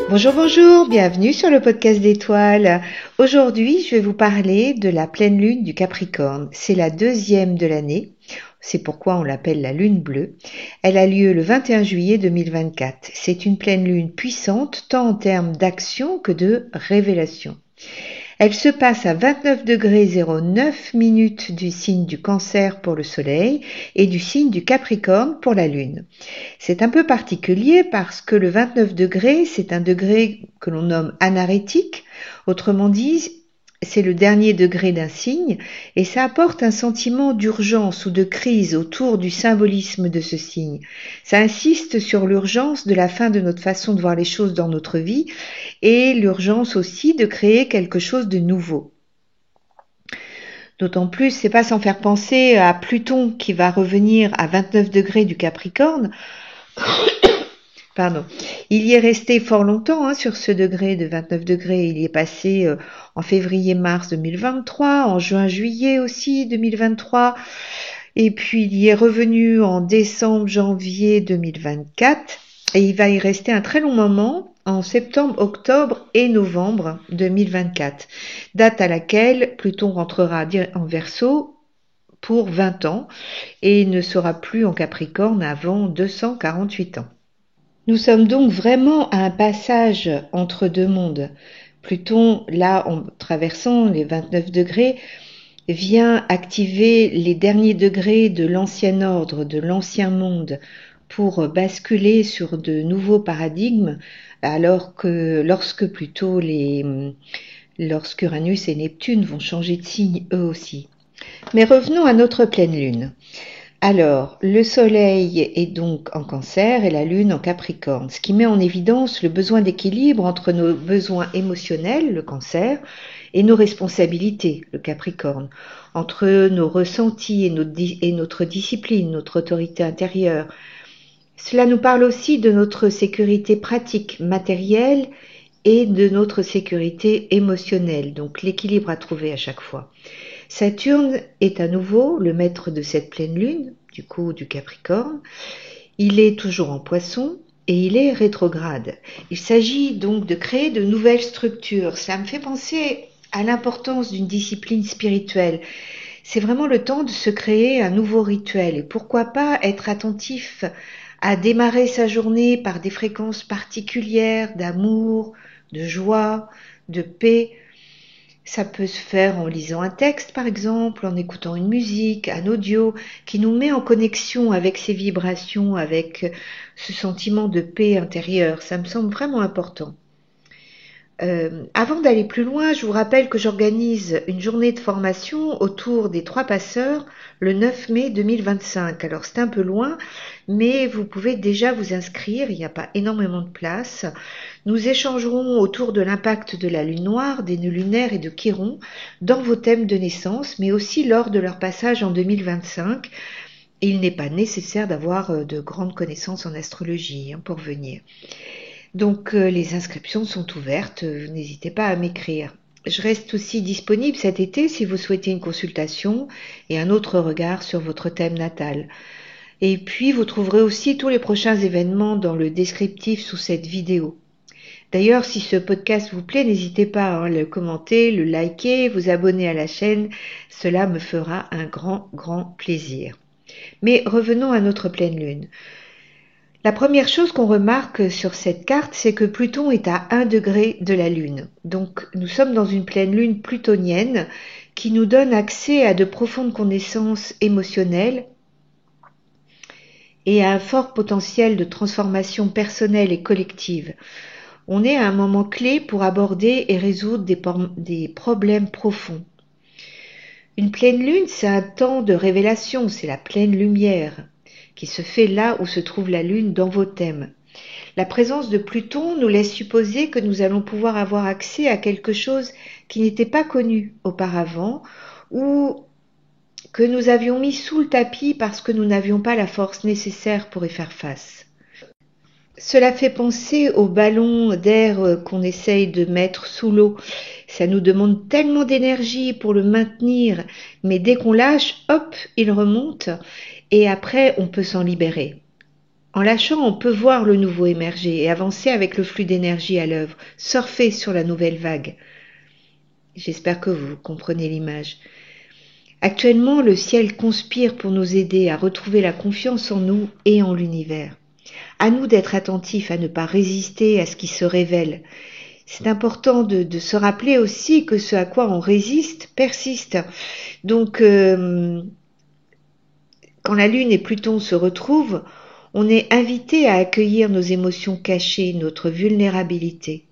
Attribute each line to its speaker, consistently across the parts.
Speaker 1: Bonjour, bonjour, bienvenue sur le podcast d'Étoiles. Aujourd'hui, je vais vous parler de la pleine lune du Capricorne. C'est la deuxième de l'année, c'est pourquoi on l'appelle la lune bleue. Elle a lieu le 21 juillet 2024. C'est une pleine lune puissante, tant en termes d'action que de révélation. Elle se passe à 29 degrés 09 minutes du signe du Cancer pour le Soleil et du signe du Capricorne pour la Lune. C'est un peu particulier parce que le 29 degrés, c'est un degré que l'on nomme anarétique, autrement dit, c'est le dernier degré d'un signe et ça apporte un sentiment d'urgence ou de crise autour du symbolisme de ce signe. Ça insiste sur l'urgence de la fin de notre façon de voir les choses dans notre vie et l'urgence aussi de créer quelque chose de nouveau. D'autant plus, c'est pas sans faire penser à Pluton qui va revenir à 29 degrés du Capricorne. Pardon. Il y est resté fort longtemps sur ce degré de 29 degrés. Il y est passé en février-mars 2023, en juin-juillet aussi 2023, et puis il y est revenu en décembre-janvier 2024, et il va y rester un très long moment en septembre, octobre et novembre 2024, date à laquelle Pluton rentrera en Verseau pour 20 ans et ne sera plus en Capricorne avant 248 ans. Nous sommes donc vraiment à un passage entre deux mondes. Pluton, là, en traversant les 29 degrés, vient activer les derniers degrés de l'ancien ordre, de l'ancien monde, pour basculer sur de nouveaux paradigmes, alors que lorsque Uranus et Neptune vont changer de signe eux aussi. Mais revenons à notre pleine lune. Alors, le Soleil est donc en Cancer et la Lune en Capricorne, ce qui met en évidence le besoin d'équilibre entre nos besoins émotionnels, le Cancer, et nos responsabilités, le Capricorne, entre nos ressentis et notre discipline, notre autorité intérieure. Cela nous parle aussi de notre sécurité pratique, matérielle, et de notre sécurité émotionnelle, donc l'équilibre à trouver à chaque fois. Saturne est à nouveau le maître de cette pleine lune, du coup du Capricorne. Il est toujours en Poisson et il est rétrograde. Il s'agit donc de créer de nouvelles structures. Ça me fait penser à l'importance d'une discipline spirituelle. C'est vraiment le temps de se créer un nouveau rituel et pourquoi pas être attentif à démarrer sa journée par des fréquences particulières d'amour, de joie, de paix. Ça peut se faire en lisant un texte, par exemple, en écoutant une musique, un audio qui nous met en connexion avec ces vibrations, avec ce sentiment de paix intérieure. Ça me semble vraiment important. Avant d'aller plus loin, je vous rappelle que j'organise une journée de formation autour des 3 passeurs le 9 mai 2025. Alors c'est un peu loin, mais vous pouvez déjà vous inscrire, il n'y a pas énormément de place. Nous échangerons autour de l'impact de la lune noire, des nœuds lunaires et de Chiron dans vos thèmes de naissance, mais aussi lors de leur passage en 2025. Il n'est pas nécessaire d'avoir de grandes connaissances en astrologie pour venir. Donc les inscriptions sont ouvertes, n'hésitez pas à m'écrire. Je reste aussi disponible cet été si vous souhaitez une consultation et un autre regard sur votre thème natal. Et puis vous trouverez aussi tous les prochains événements dans le descriptif sous cette vidéo. D'ailleurs, si ce podcast vous plaît, n'hésitez pas à le commenter, le liker, vous abonner à la chaîne, cela me fera un grand plaisir. Mais revenons à notre pleine lune. La première chose qu'on remarque sur cette carte, c'est que Pluton est à 1 degré de la Lune. Donc nous sommes dans une pleine lune plutonienne qui nous donne accès à de profondes connaissances émotionnelles et à un fort potentiel de transformation personnelle et collective. On est à un moment clé pour aborder et résoudre des problèmes profonds. Une pleine lune, c'est un temps de révélation, c'est la pleine lumière qui se fait là où se trouve la Lune dans vos thèmes. La présence de Pluton nous laisse supposer que nous allons pouvoir avoir accès à quelque chose qui n'était pas connu auparavant ou que nous avions mis sous le tapis parce que nous n'avions pas la force nécessaire pour y faire face. Cela fait penser au ballon d'air qu'on essaye de mettre sous l'eau. Ça nous demande tellement d'énergie pour le maintenir, mais dès qu'on lâche, hop, il remonte et après on peut s'en libérer. En lâchant, on peut voir le nouveau émerger et avancer avec le flux d'énergie à l'œuvre, surfer sur la nouvelle vague. J'espère que vous comprenez l'image. Actuellement, le ciel conspire pour nous aider à retrouver la confiance en nous et en l'univers. À nous d'être attentifs, à ne pas résister à ce qui se révèle. C'est important de se rappeler aussi que ce à quoi on résiste persiste. Donc, quand la Lune et Pluton se retrouvent, on est invité à accueillir nos émotions cachées, notre vulnérabilité.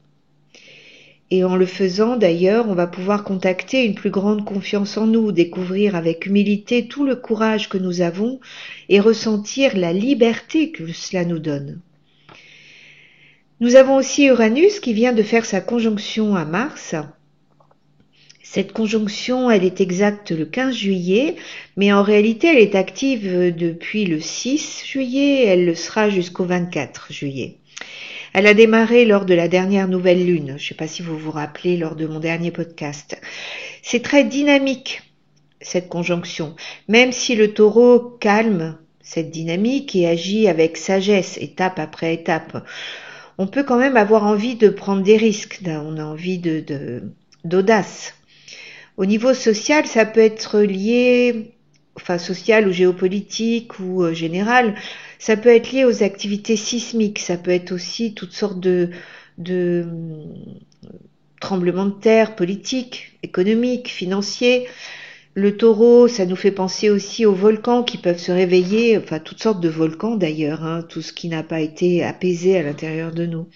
Speaker 1: Et en le faisant, d'ailleurs, on va pouvoir contacter une plus grande confiance en nous, découvrir avec humilité tout le courage que nous avons et ressentir la liberté que cela nous donne. Nous avons aussi Uranus qui vient de faire sa conjonction à Mars. Cette conjonction, elle est exacte le 15 juillet, mais en réalité, elle est active depuis le 6 juillet, elle le sera jusqu'au 24 juillet. Elle a démarré lors de la dernière nouvelle lune. Je ne sais pas si vous vous rappelez lors de mon dernier podcast. C'est très dynamique, cette conjonction, même si le taureau calme cette dynamique et agit avec sagesse, étape après étape. On peut quand même avoir envie de prendre des risques, on a envie d'audace. Au niveau social, ça peut être lié, social ou géopolitique ou général, ça peut être lié aux activités sismiques, ça peut être aussi toutes sortes de tremblements de terre politiques, économiques, financiers. Le taureau, ça nous fait penser aussi aux volcans qui peuvent se réveiller, toutes sortes de volcans d'ailleurs, tout ce qui n'a pas été apaisé à l'intérieur de nous.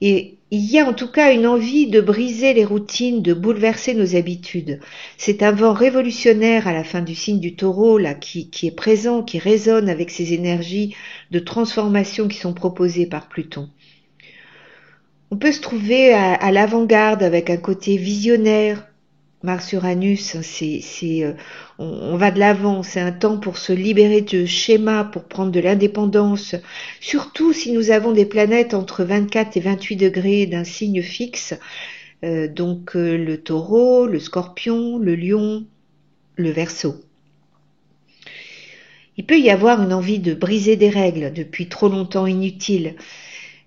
Speaker 1: Et il y a en tout cas une envie de briser les routines, de bouleverser nos habitudes. C'est un vent révolutionnaire à la fin du signe du taureau, là, qui est présent, qui résonne avec ces énergies de transformation qui sont proposées par Pluton. On peut se trouver à l'avant-garde avec un côté visionnaire. Mars-Uranus, on va de l'avant, c'est un temps pour se libérer de schémas, pour prendre de l'indépendance, surtout si nous avons des planètes entre 24 et 28 degrés d'un signe fixe, donc le taureau, le scorpion, le lion, le verseau. Il peut y avoir une envie de briser des règles depuis trop longtemps inutiles.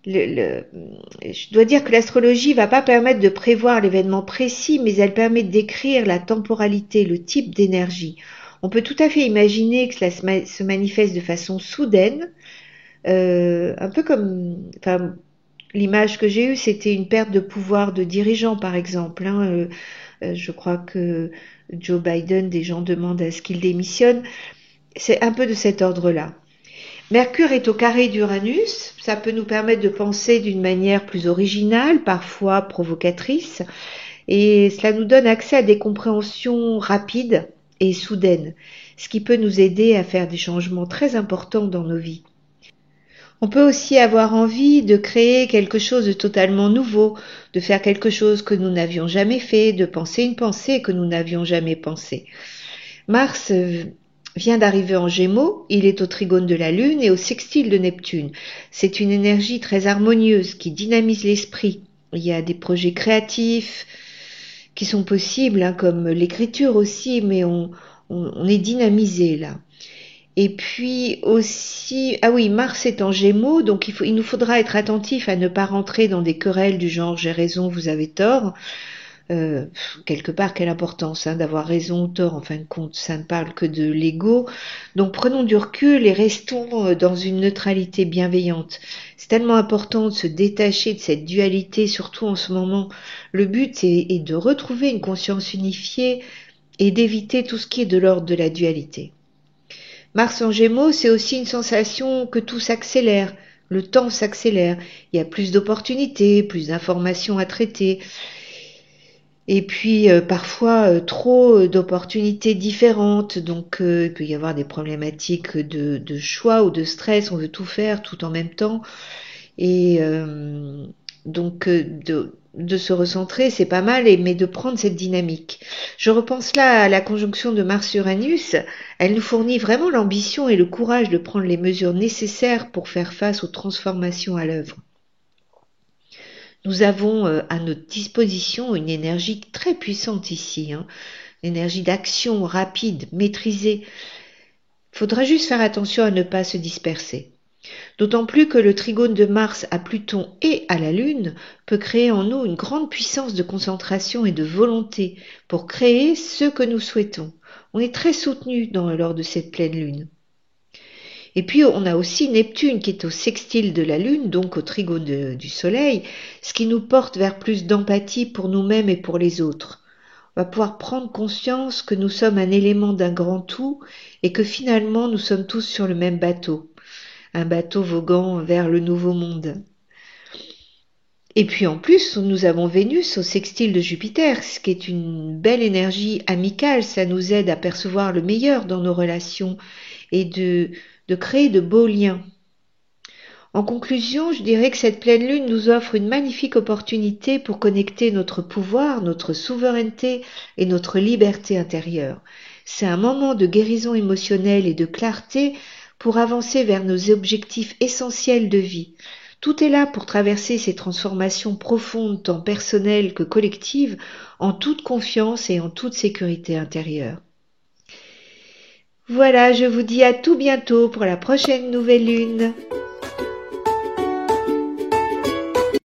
Speaker 1: Je dois dire que l'astrologie va pas permettre de prévoir l'événement précis, mais elle permet de décrire la temporalité, le type d'énergie. On peut tout à fait imaginer que cela se manifeste de façon soudaine, un peu comme, l'image que j'ai eue, c'était une perte de pouvoir de dirigeant, par exemple. Je crois que Joe Biden, des gens demandent à ce qu'il démissionne. C'est un peu de cet ordre-là. Mercure est au carré d'Uranus, ça peut nous permettre de penser d'une manière plus originale, parfois provocatrice, et cela nous donne accès à des compréhensions rapides et soudaines, ce qui peut nous aider à faire des changements très importants dans nos vies. On peut aussi avoir envie de créer quelque chose de totalement nouveau, de faire quelque chose que nous n'avions jamais fait, de penser une pensée que nous n'avions jamais pensée. Mars vient d'arriver en Gémeaux, il est au trigone de la Lune et au sextile de Neptune. C'est une énergie très harmonieuse qui dynamise l'esprit. Il y a des projets créatifs qui sont possibles, comme l'écriture aussi, mais on est dynamisé là. Et puis aussi, Mars est en Gémeaux, donc il nous faudra être attentif à ne pas rentrer dans des querelles du genre j'ai raison, vous avez tort. Quelque part, quelle importance d'avoir raison ou tort, en fin de compte, ça ne parle que de l'ego. Donc prenons du recul et restons dans une neutralité bienveillante. C'est tellement important de se détacher de cette dualité, surtout en ce moment. Le but est de retrouver une conscience unifiée et d'éviter tout ce qui est de l'ordre de la dualité. Mars en Gémeaux, c'est aussi une sensation que tout s'accélère, le temps s'accélère, il y a plus d'opportunités, plus d'informations à traiter. Et puis parfois trop d'opportunités différentes, donc il peut y avoir des problématiques de choix ou de stress, on veut tout faire tout en même temps, et donc de se recentrer, c'est pas mal, mais de prendre cette dynamique. Je repense là à la conjonction de Mars-Uranus, elle nous fournit vraiment l'ambition et le courage de prendre les mesures nécessaires pour faire face aux transformations à l'œuvre. Nous avons à notre disposition une énergie très puissante ici, une énergie d'action rapide, maîtrisée. Il faudra juste faire attention à ne pas se disperser. D'autant plus que le trigone de Mars à Pluton et à la Lune peut créer en nous une grande puissance de concentration et de volonté pour créer ce que nous souhaitons. On est très soutenu lors de cette pleine Lune. Et puis on a aussi Neptune qui est au sextile de la Lune, donc au trigone du Soleil, ce qui nous porte vers plus d'empathie pour nous-mêmes et pour les autres. On va pouvoir prendre conscience que nous sommes un élément d'un grand tout et que finalement nous sommes tous sur le même bateau, un bateau voguant vers le nouveau monde. Et puis en plus, nous avons Vénus au sextile de Jupiter, ce qui est une belle énergie amicale, ça nous aide à percevoir le meilleur dans nos relations et de créer de beaux liens. En conclusion, je dirais que cette pleine lune nous offre une magnifique opportunité pour connecter notre pouvoir, notre souveraineté et notre liberté intérieure. C'est un moment de guérison émotionnelle et de clarté pour avancer vers nos objectifs essentiels de vie. Tout est là pour traverser ces transformations profondes, tant personnelles que collectives, en toute confiance et en toute sécurité intérieure. Voilà, je vous dis à tout bientôt pour la prochaine nouvelle lune.